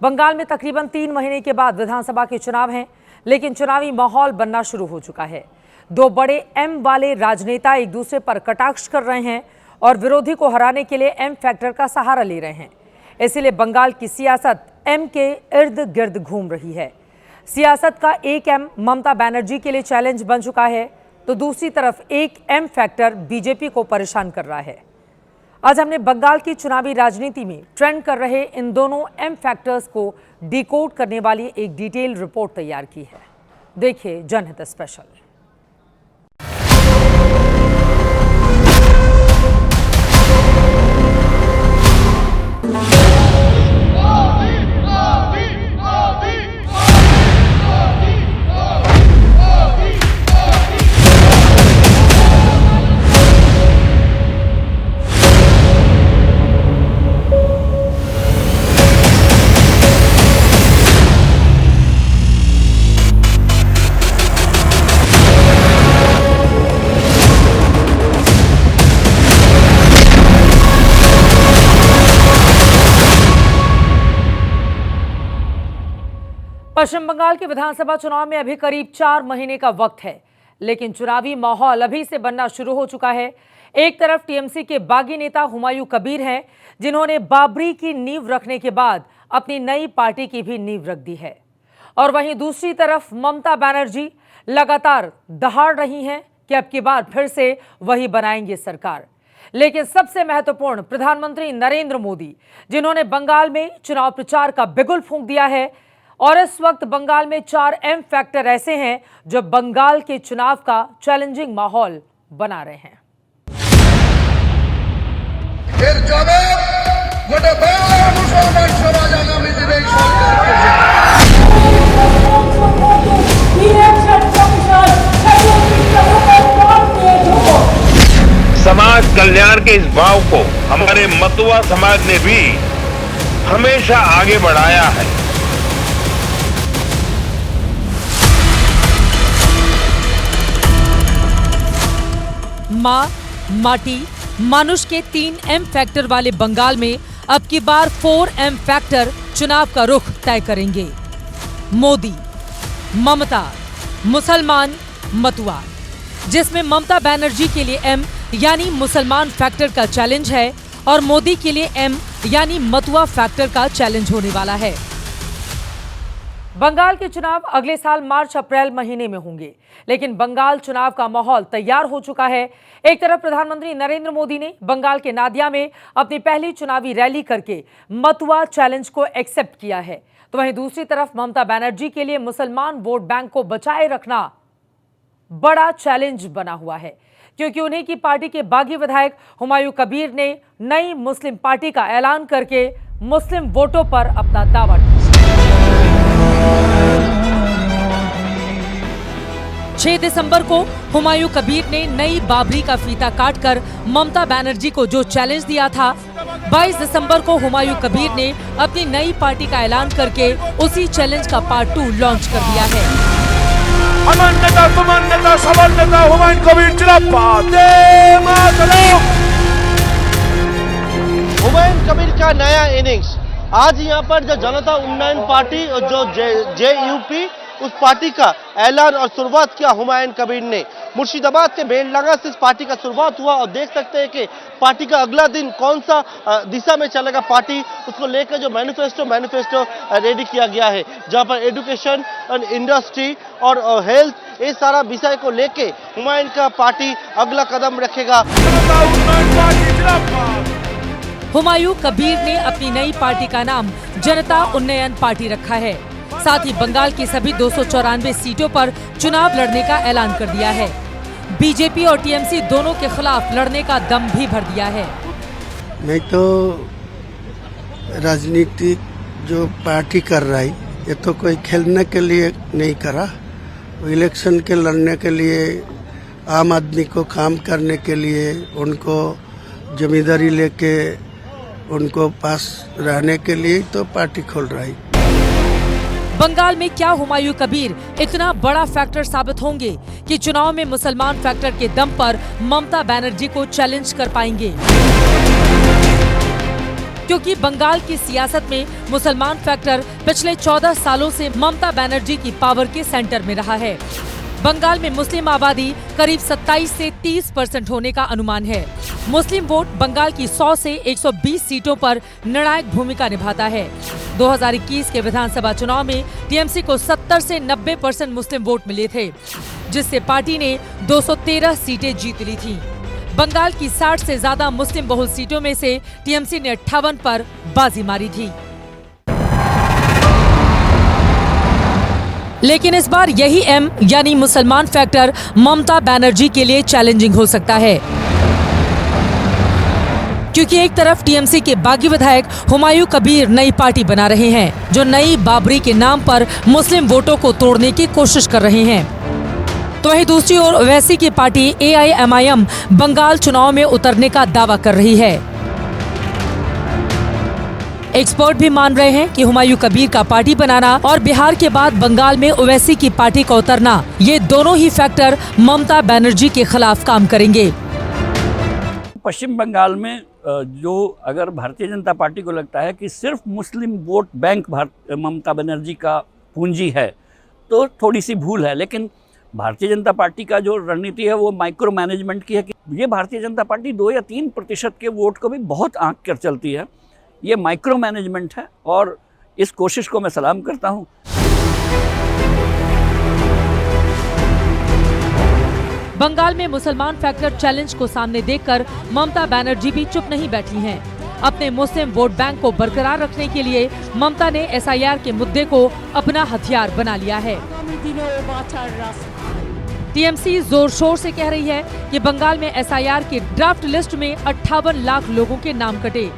बंगाल में तकरीबन 3 महीने के बाद विधानसभा के चुनाव हैं, लेकिन चुनावी माहौल बनना शुरू हो चुका है। दो बड़े एम वाले राजनेता एक दूसरे पर कटाक्ष कर रहे हैं और विरोधी को हराने के लिए एम फैक्टर का सहारा ले रहे हैं। इसीलिए बंगाल की सियासत एम के इर्द गिर्द घूम रही है। सियासत का एक एम ममता बनर्जी के लिए चैलेंज बन चुका है, तो दूसरी तरफ एक एम फैक्टर बीजेपी को परेशान कर रहा है। आज हमने बंगाल की चुनावी राजनीति में ट्रेंड कर रहे इन दोनों एम फैक्टर्स को डिकोड करने वाली एक डिटेल रिपोर्ट तैयार की है। देखिए जनहित स्पेशल। पश्चिम बंगाल के विधानसभा चुनाव में अभी करीब 4 महीने का वक्त है, लेकिन चुनावी माहौल अभी से बनना शुरू हो चुका है। एक तरफ टीएमसी के बागी नेता हुमायूं कबीर हैं, जिन्होंने बाबरी की नींव रखने के बाद अपनी नई पार्टी की भी नींव रख दी है, और वहीं दूसरी तरफ ममता बनर्जी लगातार दहाड़ रही हैं कि अब की बार फिर से वही बनाएंगे सरकार। लेकिन सबसे महत्वपूर्ण प्रधानमंत्री नरेंद्र मोदी, जिन्होंने बंगाल में चुनाव प्रचार का बिगुल फूंक दिया है, और इस वक्त बंगाल में 4 एम फैक्टर ऐसे हैं जो बंगाल के चुनाव का चैलेंजिंग माहौल बना रहे हैं। समाज कल्याण के इस भाव को हमारे मतुआ समाज ने भी हमेशा आगे बढ़ाया है। मां, माटी, मानुष के 3 एम फैक्टर वाले बंगाल में अब की बार 4 एम फैक्टर चुनाव का रुख तय करेंगे। मोदी, ममता, मुसलमान, मतुआ, जिसमें ममता बनर्जी के लिए एम यानी मुसलमान फैक्टर का चैलेंज है और मोदी के लिए एम यानी मतुआ फैक्टर का चैलेंज होने वाला है। बंगाल के चुनाव अगले साल मार्च-अप्रैल महीने में होंगे, लेकिन बंगाल चुनाव का माहौल तैयार हो चुका है। एक तरफ प्रधानमंत्री नरेंद्र मोदी ने बंगाल के नादिया में अपनी पहली चुनावी रैली करके मतुआ चैलेंज को एक्सेप्ट किया है, तो वहीं दूसरी तरफ ममता बनर्जी के लिए मुसलमान वोट बैंक को बचाए रखना बड़ा चैलेंज बना हुआ है, क्योंकि उन्हीं की पार्टी के बागी विधायक हुमायूं कबीर ने नई मुस्लिम पार्टी का ऐलान करके मुस्लिम वोटों पर अपना दावा 6 दिसंबर को हुमायूं कबीर ने नई बाबरी का फीता काटकर ममता बनर्जी को जो चैलेंज दिया था, 22 दिसंबर को हुमायूं कबीर ने अपनी नई पार्टी का ऐलान करके उसी चैलेंज का पार्ट 2 लॉन्च कर दिया है। हुमायूं कबीर जिंदाबाद। हुमायूं कबीर का नया इनिंग्स आज यहाँ पर जो जनता उन्नयन पार्टी और जो जेयूपी उस पार्टी का ऐलान और शुरुआत किया हुमायूं कबीर ने। मुर्शिदाबाद के बेलडंगा से इस पार्टी का शुरुआत हुआ और देख सकते हैं कि पार्टी का अगला दिन कौन सा दिशा में चलेगा पार्टी, उसको लेकर जो मैनिफेस्टो रेडी किया गया है, जहां पर एजुकेशन और इंडस्ट्री और हेल्थ ये सारा विषय को लेके हुमायूं का पार्टी अगला कदम रखेगा। हुमायूं कबीर ने अपनी नई पार्टी का नाम जनता उन्नयन पार्टी रखा है। साथ ही बंगाल की सभी 294 सीटों पर चुनाव लड़ने का ऐलान कर दिया है। बीजेपी और टीएमसी दोनों के खिलाफ लड़ने का दम भी भर दिया है। मैं तो राजनीतिक जो पार्टी कर रहा है, ये तो कोई खेलने के लिए नहीं करा, इलेक्शन के लड़ने के लिए, आम आदमी को काम करने के लिए, उनको जिम्मेदारी लेके उनको पास रहने के लिए तो पार्टी खोल रहा है। बंगाल में क्या हुमायूं कबीर इतना बड़ा फैक्टर साबित होंगे कि चुनाव में मुसलमान फैक्टर के दम पर ममता बनर्जी को चैलेंज कर पाएंगे? क्योंकि बंगाल की सियासत में मुसलमान फैक्टर पिछले 14 सालों से ममता बनर्जी की पावर के सेंटर में रहा है। बंगाल में मुस्लिम आबादी करीब 27 से 30% होने का अनुमान है। मुस्लिम वोट बंगाल की 100 से 120 सीटों पर निर्णायक भूमिका निभाता है। 2021 के विधानसभा चुनाव में टीएमसी को 70 से 90% मुस्लिम वोट मिले थे, जिससे पार्टी ने 213 सीटें जीत ली थीं। बंगाल की 60 से ज्यादा मुस्लिम बहुल सीटों में से टीएमसी ने 58 पर बाजी मारी थी। लेकिन इस बार यही एम यानी मुसलमान फैक्टर ममता बनर्जी के लिए चैलेंजिंग हो सकता है, क्योंकि एक तरफ टीएमसी के बागी विधायक हुमायूं कबीर नई पार्टी बना रहे हैं, जो नई बाबरी के नाम पर मुस्लिम वोटों को तोड़ने की कोशिश कर रहे हैं। तो वहीं दूसरी ओर ओवैसी की पार्टी AIMIM बंगाल चुनाव में उतरने का दावा कर रही है। एक्सपर्ट भी मान रहे हैं कि हुमायूं कबीर का पार्टी बनाना और बिहार के बाद बंगाल में ओवैसी की पार्टी का उतरना, ये दोनों ही फैक्टर ममता बनर्जी के खिलाफ काम करेंगे। पश्चिम बंगाल में जो अगर भारतीय जनता पार्टी को लगता है कि सिर्फ मुस्लिम वोट बैंक ममता बनर्जी का पूंजी है, तो थोड़ी सी भूल है। लेकिन भारतीय जनता पार्टी का जो रणनीति है वो माइक्रो मैनेजमेंट की है कि ये भारतीय जनता पार्टी 2 या 3% के वोट को भी बहुत आंक कर चलती है। ये माइक्रो मैनेजमेंट है और इस कोशिश को मैं सलाम करता हूँ। बंगाल में मुसलमान फैक्टर चैलेंज को सामने देखकर ममता बनर्जी भी चुप नहीं बैठी हैं। अपने मुस्लिम वोट बैंक को बरकरार रखने के लिए ममता ने SIR के मुद्दे को अपना हथियार बना लिया है। टीएमसी जोर शोर से कह रही है कि बंगाल में SIR के ड्राफ्ट लिस्ट में 58 लाख लोगों के नाम कटे,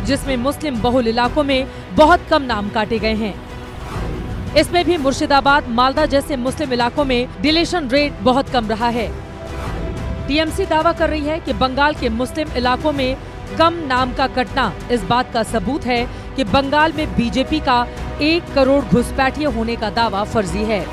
जिसमें मुस्लिम बहुल इलाकों में बहुत कम नाम काटे गए हैं। इसमें भी मुर्शिदाबाद, मालदा जैसे मुस्लिम इलाकों में डिलीशन रेट बहुत कम रहा है। टीएमसी दावा कर रही है कि बंगाल के मुस्लिम इलाकों में कम नाम का कटना इस बात का सबूत है कि बंगाल में बीजेपी का 1 करोड़ घुसपैठिए होने का दावा फर्जी है।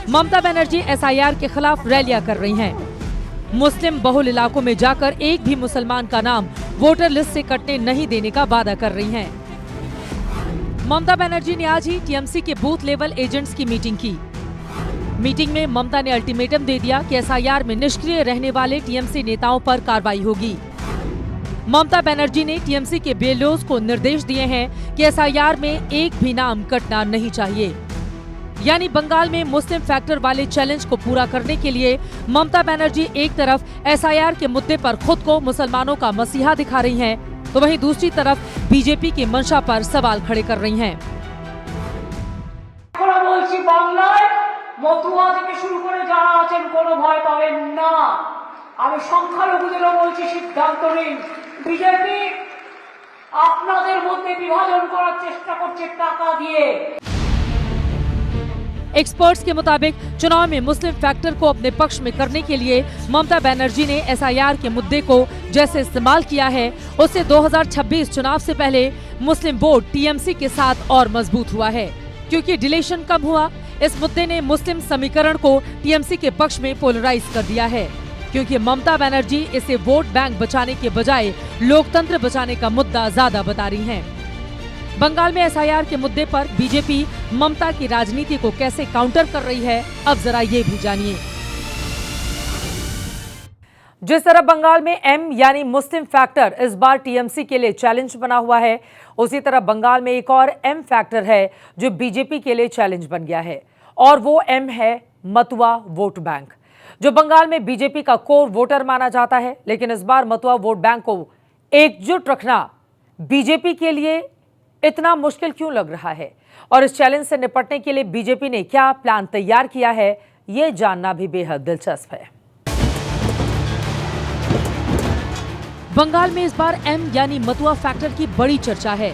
ममता बनर्जी SIR के खिलाफ रैलियां कर रही हैं। मुस्लिम बहुल इलाकों में जाकर एक भी मुसलमान का नाम वोटर लिस्ट से कटने नहीं देने का वादा कर रही हैं। ममता बनर्जी ने आज ही टीएमसी के बूथ लेवल एजेंट्स की मीटिंग की। मीटिंग में ममता ने अल्टीमेटम दे दिया कि SIR में निष्क्रिय रहने वाले टीएमसी नेताओं पर कार्रवाई होगी। ममता बनर्जी ने टीएमसी के BLOs को निर्देश दिए हैं कि SIR में एक भी नाम कटना नहीं चाहिए। यानी बंगाल में मुस्लिम फैक्टर वाले चैलेंज को पूरा करने के लिए ममता बनर्जी एक तरफ SIR के मुद्दे पर खुद को मुसलमानों का मसीहा दिखा रही हैं, तो वहीं दूसरी तरफ बीजेपी की मंशा पर सवाल खड़े कर रही हैं। মতুয়া থেকে শুরু করে যারা আছেন কোনো ভয় পাবেন না। আমি সংখ্যালঘুদেরও বলছি সিদ্ধান্ত নিন। বিজেপি আপনাদের মধ্যে বিভাজন করার চেষ্টা করছে টাকা দিয়ে। एक्सपर्ट्स के मुताबिक चुनाव में मुस्लिम फैक्टर को अपने पक्ष में करने के लिए ममता बनर्जी ने SIR के मुद्दे को जैसे इस्तेमाल किया है, उससे 2026 चुनाव से पहले मुस्लिम वोट टीएमसी के साथ और मजबूत हुआ है, क्योंकि डिलेशन कम हुआ। इस मुद्दे ने मुस्लिम समीकरण को टीएमसी के पक्ष में पोलराइज कर दिया है, क्योंकि ममता बनर्जी इसे वोट बैंक बचाने के बजाय लोकतंत्र बचाने का मुद्दा ज्यादा बता रही हैं। बंगाल में SIR के मुद्दे पर बीजेपी ममता की राजनीति को कैसे काउंटर कर रही है, अब जरा ये भी जानिए। जिस तरह बंगाल में M यानी मुस्लिम फैक्टर इस बार टीएमसी के लिए चैलेंज बना हुआ है, उसी तरह बंगाल में एक और M फैक्टर है जो बीजेपी के लिए चैलेंज बन गया है, और वो M है मतुआ वोट बैंक, जो बंगाल में बीजेपी का कोर वोटर माना जाता है। लेकिन इस बार मतुआ वोट बैंक को एकजुट रखना बीजेपी के लिए इतना मुश्किल क्यों लग रहा है, और इस चैलेंज से निपटने के लिए बीजेपी ने क्या प्लान तैयार किया है, ये जानना भी बेहद दिलचस्प है। बंगाल में इस बार M यानी मतुआ फैक्टर की बड़ी चर्चा है,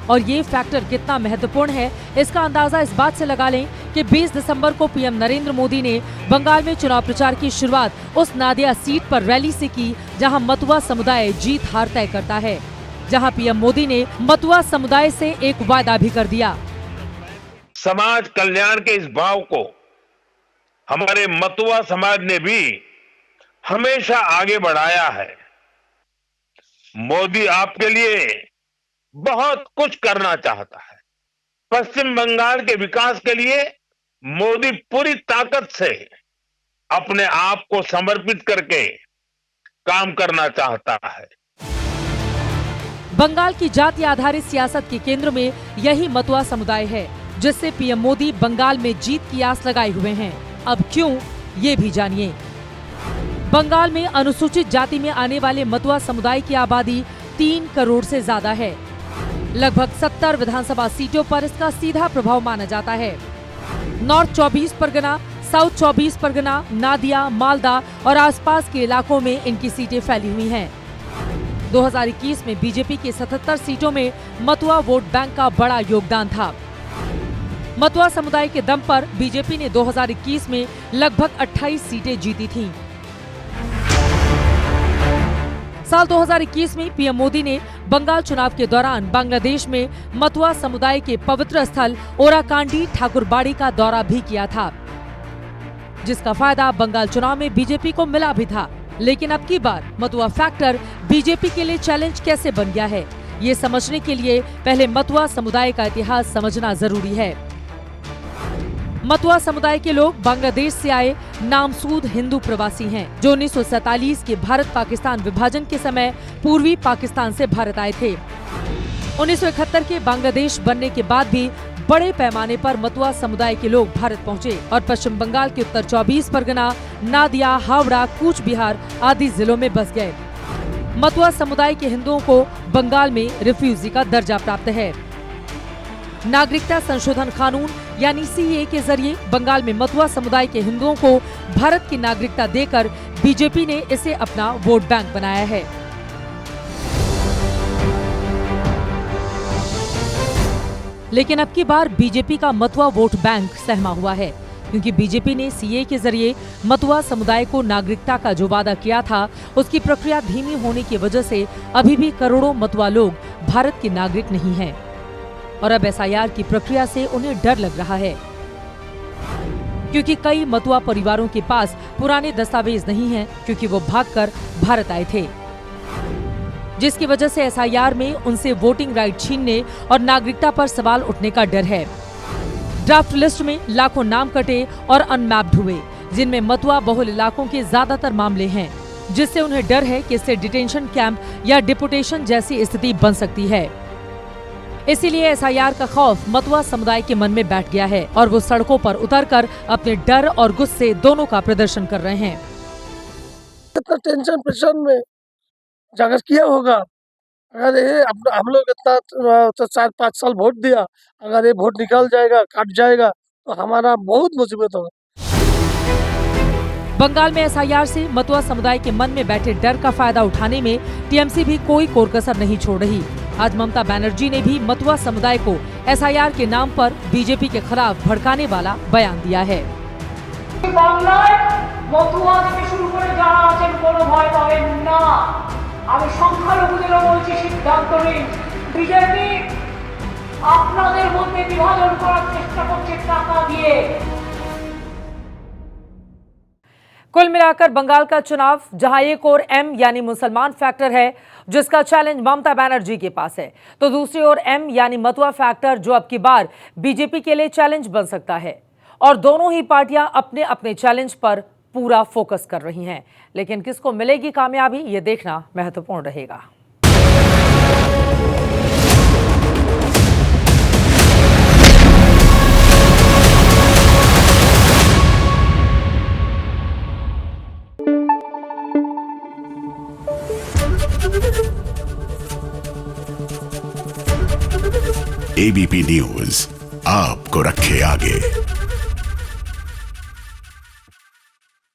और ये फैक्टर कितना महत्वपूर्ण है इसका अंदाजा इस बात से लगा लें कि 20 दिसंबर को पीएम नरेंद्र मोदी ने बंगाल में चुनाव प्रचार की शुरुआत उस नादिया सीट पर रैली से की जहां मतुआ समुदाय जीत हार तय करता है, जहां पीएम मोदी ने मतुआ समुदाय से एक वादा भी कर दिया। समाज कल्याण के इस भाव को हमारे मतुआ समाज ने भी हमेशा आगे बढ़ाया है। मोदी आपके लिए बहुत कुछ करना चाहता है। पश्चिम बंगाल के विकास के लिए मोदी पूरी ताकत से अपने आप को समर्पित करके काम करना चाहता है। बंगाल की जाति आधारित सियासत के केंद्र में यही मतुआ समुदाय है, जिससे पीएम मोदी बंगाल में जीत की आस लगाए हुए हैं। अब क्यों, ये भी जानिए। बंगाल में अनुसूचित जाति में आने वाले मतुआ समुदाय की आबादी 3 करोड़ से ज्यादा है। लगभग 70 विधानसभा सीटों पर इसका सीधा प्रभाव माना जाता है। नॉर्थ 24 परगना, साउथ 24 परगना, नादिया, मालदा और आसपास के इलाकों में इनकी सीटें फैली हुई हैं। 2021 में बीजेपी के 77 सीटों में मतुआ वोट बैंक का बड़ा योगदान था। मतुआ समुदाय के दम पर बीजेपी ने 2021 में लगभग 28 सीटें जीती थीं। साल 2021 में पीएम मोदी ने बंगाल चुनाव के दौरान बांग्लादेश में मतुआ समुदाय के पवित्र स्थल ओराकांडी ठाकुरबाड़ी का दौरा भी किया था, जिसका फायदा बंगाल चुनाव में बीजेपी को मिला भी था। लेकिन अब की बार मतुआ फैक्टर बीजेपी के लिए चैलेंज कैसे बन गया है, ये समझने के लिए पहले मतुआ समुदाय का इतिहास समझना जरूरी है। मतुआ समुदाय के लोग बांग्लादेश से आए नामसूद हिंदू प्रवासी हैं, जो 1947 के भारत पाकिस्तान विभाजन के समय पूर्वी पाकिस्तान से भारत आए थे। 1971 के बांग्लादेश बनने के बाद भी बड़े पैमाने पर मतुआ समुदाय के लोग भारत पहुंचे और पश्चिम बंगाल के उत्तर 24 परगना, नादिया, हावड़ा, कूच बिहार आदि जिलों में बस गए। मतुआ समुदाय के हिंदुओं को बंगाल में रिफ्यूजी का दर्जा प्राप्त है। नागरिकता संशोधन कानून यानी सीए के जरिए बंगाल में मतुआ समुदाय के हिंदुओं को भारत की नागरिकता देकर बीजेपी ने इसे अपना वोट बैंक बनाया है। लेकिन अब की बार बीजेपी का मतुआ वोट बैंक सहमा हुआ है, क्योंकि बीजेपी ने सीए के जरिए मतुआ समुदाय को नागरिकता का जो वादा किया था, उसकी प्रक्रिया धीमी होने की वजह से अभी भी करोड़ों मतुआ लोग भारत के नागरिक नहीं हैं और अब एसआईआर की प्रक्रिया से उन्हें डर लग रहा है, क्योंकि कई मतुआ परिवारों के पास पुराने दस्तावेज नहीं हैं, क्योंकि वो भागकर भारत आए थे, जिसकी वजह से एसआईआर में उनसे वोटिंग राइट छीनने और नागरिकता पर सवाल उठने का डर है। ड्राफ्ट लिस्ट में लाखों नाम कटे और अनमैप्ड हुए, जिनमें मतुआ बहुल इलाकों के ज्यादातर मामले हैं, जिससे उन्हें डर है कि इससे डिटेंशन कैंप या डिपोटेशन जैसी स्थिति बन सकती है। इसीलिए एसआईआर का खौफ मतुआ समुदाय के मन में बैठ गया है और वो सड़कों पर उतरकर अपने डर और गुस्से दोनों का प्रदर्शन कर रहे हैं। इतना टेंशन प्रेशर में जाकर किया होगा, अगर ये हम लोग इतना 4-5 साल वोट दिया, अगर ये वोट निकल जाएगा, कट जाएगा, तो हमारा बहुत मुसीबत होगा। बंगाल में एसआईआर से मतुआ समुदाय के मन में बैठे डर का फायदा उठाने में टीएमसी भी कोई कोर-कसर नहीं छोड़ रही। आज ममता बनर्जी ने भी मतुआ समुदाय को एसआईआर के नाम पर बीजेपी के खिलाफ भड़काने वाला बयान दिया है। বাংলায় মতুয়া থেকে শুরু করে যারা আছেন কোনো ভয় পাবেন না। আমি সংখ্যালঘুদেরও বলছি সিদ্ধান্ত নিন। বিজেপি আপনাদের মধ্যে বিভাজন করার চেষ্টা করছে টাকা দিয়ে। कुल मिलाकर बंगाल का चुनाव जहां एक और एम यानी मुसलमान फैक्टर है, जिसका चैलेंज ममता बनर्जी के पास है, तो दूसरी ओर एम यानी मतुआ फैक्टर, जो अब की बार बीजेपी के लिए चैलेंज बन सकता है। और दोनों ही पार्टियां अपने अपने चैलेंज पर पूरा फोकस कर रही हैं, लेकिन किसको मिलेगी कामयाबी, ये देखना महत्वपूर्ण रहेगा। एबीपी न्यूज आपको रखे आगे।